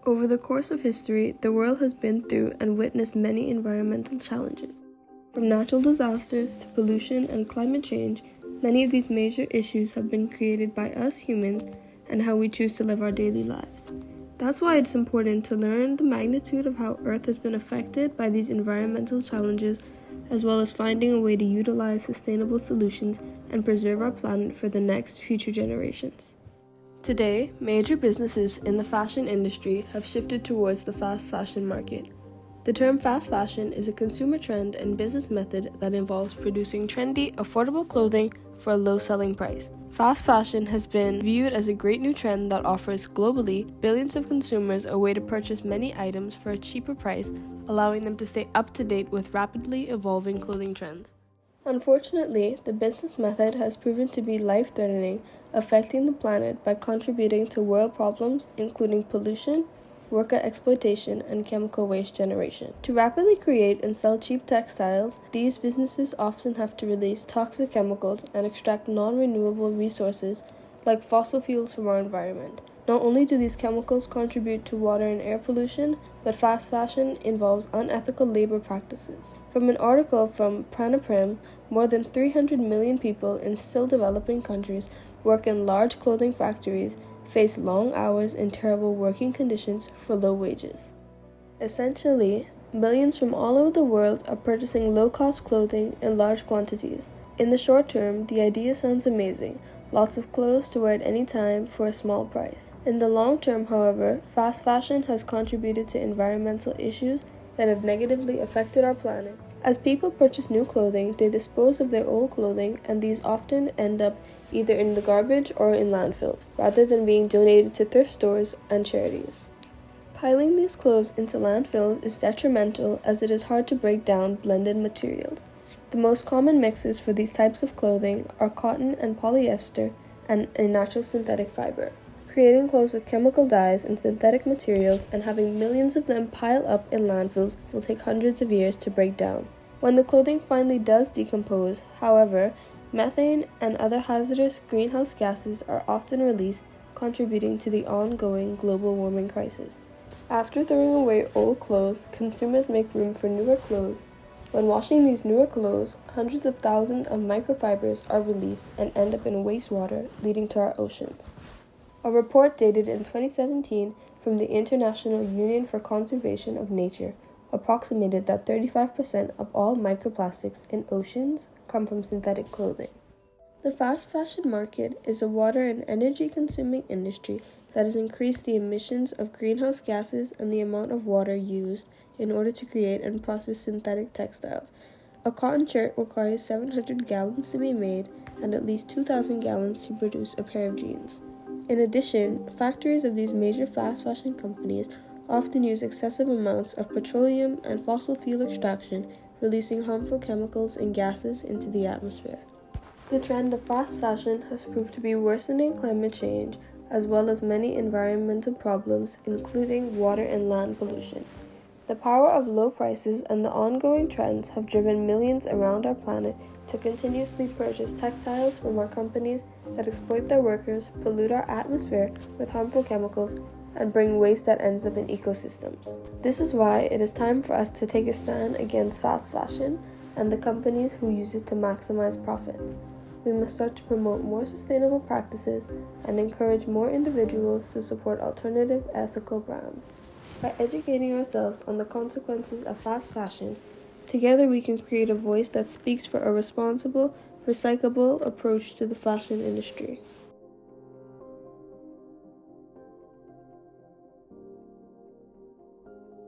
Over the course of history, the world has been through and witnessed many environmental challenges. From natural disasters to pollution and climate change, many of these major issues have been created by us humans and how we choose to live our daily lives. That's why it's important to learn the magnitude of how Earth has been affected by these environmental challenges, as well as finding a way to utilize sustainable solutions and preserve our planet for the next future generations. Today, major businesses in the fashion industry have shifted towards the fast fashion market. The term fast fashion is a consumer trend and business method that involves producing trendy, affordable clothing for a low selling price. Fast fashion has been viewed as a great new trend that offers globally billions of consumers a way to purchase many items for a cheaper price, allowing them to stay up to date with rapidly evolving clothing trends. Unfortunately, the business method has proven to be life-threatening, affecting the planet by contributing to world problems including pollution, worker exploitation, and chemical waste generation. To rapidly create and sell cheap textiles, these businesses often have to release toxic chemicals and extract non-renewable resources like fossil fuels from our environment. Not only do these chemicals contribute to water and air pollution, but fast fashion involves unethical labor practices. From an article from Pranaprim, more than 300 million people in still developing countries work in large clothing factories, face long hours and terrible working conditions for low wages. Essentially, millions from all over the world are purchasing low-cost clothing in large quantities. In the short term, the idea sounds amazing. Lots of clothes to wear at any time for a small price. In the long term, however, fast fashion has contributed to environmental issues that have negatively affected our planet. As people purchase new clothing, they dispose of their old clothing, and these often end up either in the garbage or in landfills, rather than being donated to thrift stores and charities. Piling these clothes into landfills is detrimental as it is hard to break down blended materials. The most common mixes for these types of clothing are cotton and polyester and a natural synthetic fiber. Creating clothes with chemical dyes and synthetic materials and having millions of them pile up in landfills will take hundreds of years to break down. When the clothing finally does decompose, however, methane and other hazardous greenhouse gases are often released, contributing to the ongoing global warming crisis. After throwing away old clothes, consumers make room for newer clothes. When washing these newer clothes, hundreds of thousands of microfibers are released and end up in wastewater, leading to our oceans. A report dated in 2017 from the International Union for Conservation of Nature approximated that 35% of all microplastics in oceans come from synthetic clothing. The fast fashion market is a water and energy-consuming industry that has increased the emissions of greenhouse gases and the amount of water used in order to create and process synthetic textiles. A cotton shirt requires 700 gallons to be made and at least 2,000 gallons to produce a pair of jeans. In addition, factories of these major fast fashion companies often use excessive amounts of petroleum and fossil fuel extraction, releasing harmful chemicals and gases into the atmosphere. The trend of fast fashion has proved to be worsening climate change, as well as many environmental problems, including water and land pollution. The power of low prices and the ongoing trends have driven millions around our planet to continuously purchase textiles from our companies that exploit their workers, pollute our atmosphere with harmful chemicals, and bring waste that ends up in ecosystems. This is why it is time for us to take a stand against fast fashion and the companies who use it to maximize profits. We must start to promote more sustainable practices and encourage more individuals to support alternative ethical brands. By educating ourselves on the consequences of fast fashion, together we can create a voice that speaks for a responsible, recyclable approach to the fashion industry.